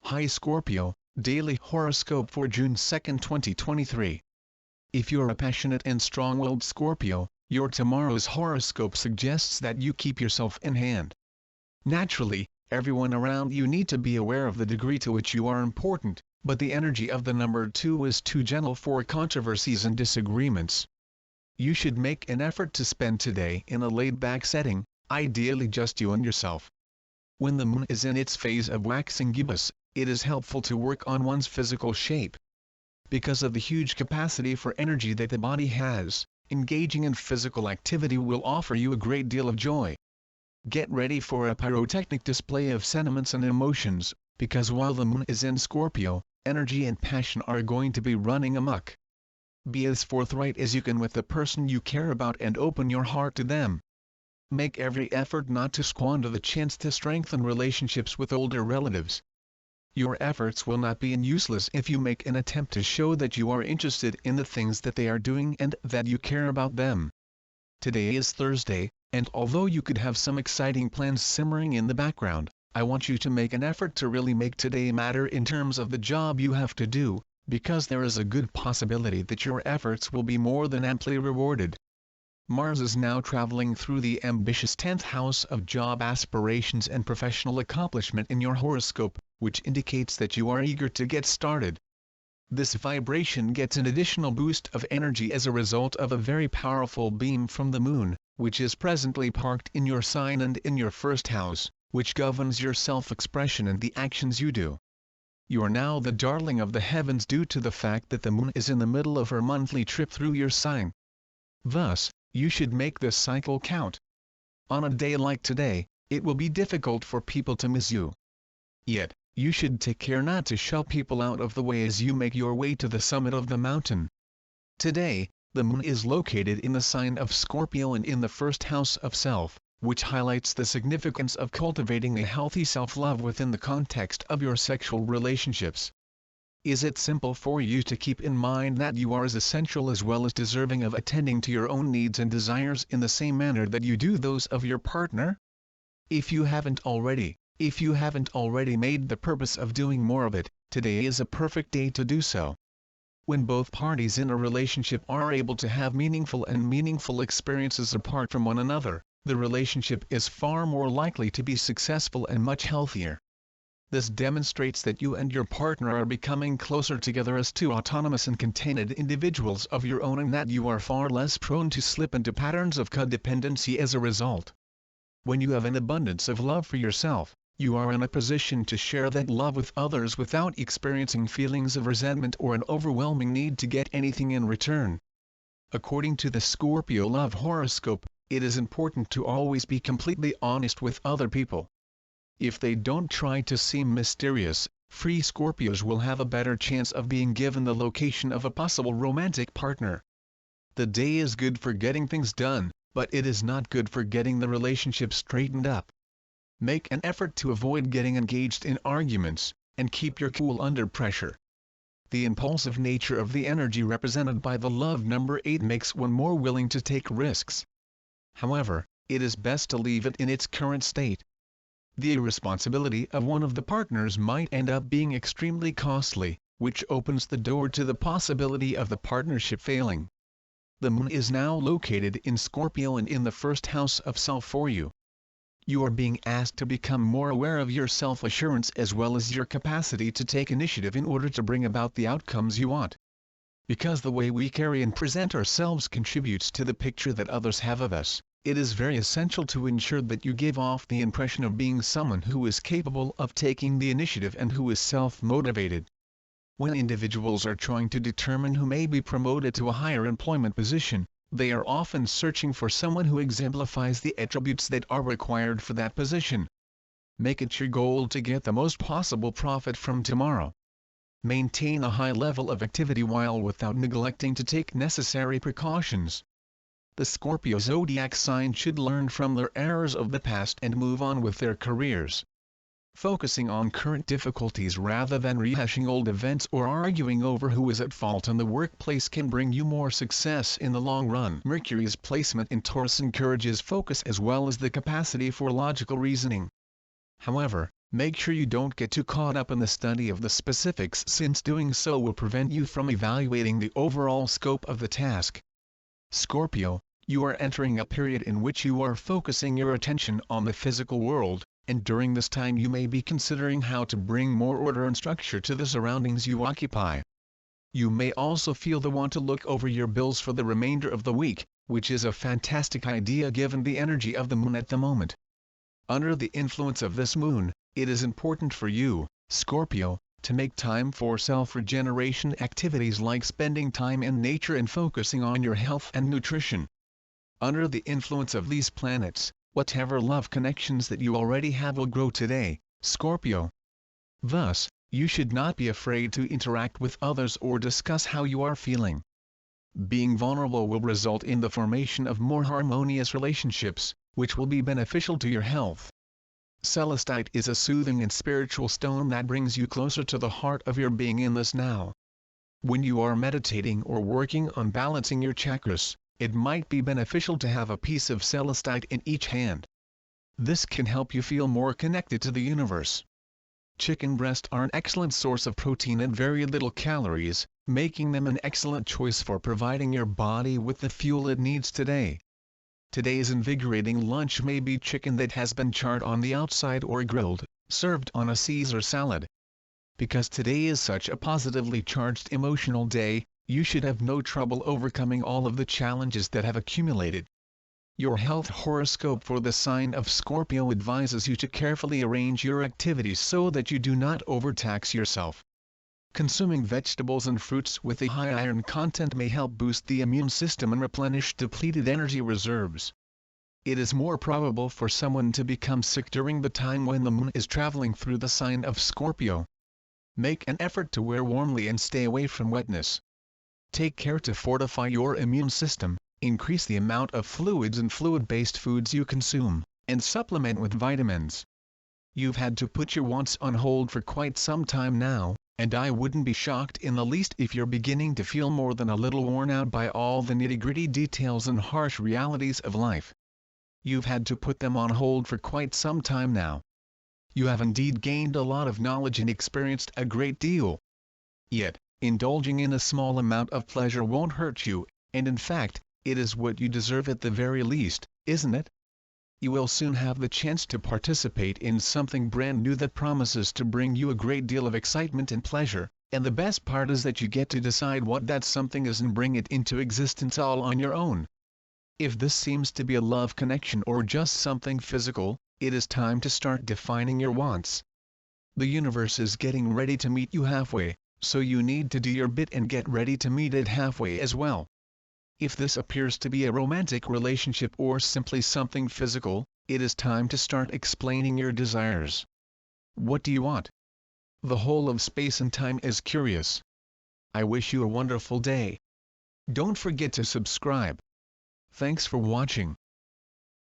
Hi Scorpio, Daily Horoscope for June 2, 2023. If you're a passionate and strong-willed Scorpio, your tomorrow's horoscope suggests that you keep yourself in hand. Naturally, everyone around you need to be aware of the degree to which you are important, but the energy of the number 2 is too gentle for controversies and disagreements. You should make an effort to spend today in a laid-back setting, ideally just you and yourself. When the moon is in its phase of waxing gibbous, it is helpful to work on one's physical shape. Because of the huge capacity for energy that the body has, engaging in physical activity will offer you a great deal of joy. Get ready for a pyrotechnic display of sentiments and emotions, because while the moon is in Scorpio, energy and passion are going to be running amok. Be as forthright as you can with the person you care about and open your heart to them. Make every effort not to squander the chance to strengthen relationships with older relatives. Your efforts will not be useless if you make an attempt to show that you are interested in the things that they are doing and that you care about them. Today is Thursday, and although you could have some exciting plans simmering in the background, I want you to make an effort to really make today matter in terms of the job you have to do, because there is a good possibility that your efforts will be more than amply rewarded. Mars is now traveling through the ambitious 10th house of job aspirations and professional accomplishment in your horoscope, which indicates that you are eager to get started. This vibration gets an additional boost of energy as a result of a very powerful beam from the moon, which is presently parked in your sign and in your first house, which governs your self-expression and the actions you do. You are now the darling of the heavens due to the fact that the moon is in the middle of her monthly trip through your sign. Thus, you should make this cycle count. On a day like today, it will be difficult for people to miss you. Yet, you should take care not to shove people out of the way as you make your way to the summit of the mountain. Today, the moon is located in the sign of Scorpio and in the first house of self, which highlights the significance of cultivating a healthy self-love within the context of your sexual relationships. Is it simple for you to keep in mind that you are as essential as well as deserving of attending to your own needs and desires in the same manner that you do those of your partner? If you haven't already made the purpose of doing more of it, today is a perfect day to do so. When both parties in a relationship are able to have meaningful experiences apart from one another, the relationship is far more likely to be successful and much healthier. This demonstrates that you and your partner are becoming closer together as two autonomous and contained individuals of your own, and that you are far less prone to slip into patterns of codependency as a result. When you have an abundance of love for yourself, you are in a position to share that love with others without experiencing feelings of resentment or an overwhelming need to get anything in return. According to the Scorpio love horoscope, it is important to always be completely honest with other people. If they don't try to seem mysterious, free Scorpios will have a better chance of being given the location of a possible romantic partner. The day is good for getting things done, but it is not good for getting the relationship straightened up. Make an effort to avoid getting engaged in arguments, and keep your cool under pressure. The impulsive nature of the energy represented by the love number 8 makes one more willing to take risks. However, it is best to leave it in its current state. The irresponsibility of one of the partners might end up being extremely costly, which opens the door to the possibility of the partnership failing. The moon is now located in Scorpio and in the first house of self for you. You are being asked to become more aware of your self-assurance as well as your capacity to take initiative in order to bring about the outcomes you want. Because the way we carry and present ourselves contributes to the picture that others have of us, it is very essential to ensure that you give off the impression of being someone who is capable of taking the initiative and who is self-motivated. When individuals are trying to determine who may be promoted to a higher employment position, they are often searching for someone who exemplifies the attributes that are required for that position. Make it your goal to get the most possible profit from tomorrow. Maintain a high level of activity while without neglecting to take necessary precautions. The Scorpio zodiac sign should learn from their errors of the past and move on with their careers. Focusing on current difficulties rather than rehashing old events or arguing over who is at fault in the workplace can bring you more success in the long run. Mercury's placement in Taurus encourages focus as well as the capacity for logical reasoning. However, Make sure you don't get too caught up in the study of the specifics, since doing so will prevent you from evaluating the overall scope of the task. Scorpio, you are entering a period in which you are focusing your attention on the physical world, and during this time you may be considering how to bring more order and structure to the surroundings you occupy. You may also feel the want to look over your bills for the remainder of the week, which is a fantastic idea given the energy of the moon at the moment. Under the influence of this moon, it is important for you, Scorpio, to make time for self-regeneration activities like spending time in nature and focusing on your health and nutrition. Under the influence of these planets, whatever love connections that you already have will grow today, Scorpio. Thus, you should not be afraid to interact with others or discuss how you are feeling. Being vulnerable will result in the formation of more harmonious relationships, which will be beneficial to your health. Celestite is a soothing and spiritual stone that brings you closer to the heart of your being in this now. When you are meditating or working on balancing your chakras, it might be beneficial to have a piece of celestite in each hand. This can help you feel more connected to the universe. Chicken breasts are an excellent source of protein and very little calories, making them an excellent choice for providing your body with the fuel it needs today. Today's invigorating lunch may be chicken that has been charred on the outside or grilled, served on a Caesar salad. Because today is such a positively charged emotional day, you should have no trouble overcoming all of the challenges that have accumulated. Your health horoscope for the sign of Scorpio advises you to carefully arrange your activities so that you do not overtax yourself. Consuming vegetables and fruits with a high iron content may help boost the immune system and replenish depleted energy reserves. It is more probable for someone to become sick during the time when the moon is traveling through the sign of Scorpio. Make an effort to wear warmly and stay away from wetness. Take care to fortify your immune system, increase the amount of fluids and fluid-based foods you consume, and supplement with vitamins. You've had to put your wants on hold for quite some time now, and I wouldn't be shocked in the least if you're beginning to feel more than a little worn out by all the nitty-gritty details and harsh realities of life. You've had to put them on hold for quite some time now. You have indeed gained a lot of knowledge and experienced a great deal. Yet, indulging in a small amount of pleasure won't hurt you, and in fact, it is what you deserve at the very least, isn't it? You will soon have the chance to participate in something brand new that promises to bring you a great deal of excitement and pleasure, and the best part is that you get to decide what that something is and bring it into existence all on your own. If this seems to be a love connection or just something physical, it is time to start defining your wants. The universe is getting ready to meet you halfway, so you need to do your bit and get ready to meet it halfway as well. If this appears to be a romantic relationship or simply something physical, it is time to start explaining your desires. What do you want? The whole of space and time is curious. I wish you a wonderful day. Don't forget to subscribe. Thanks for watching.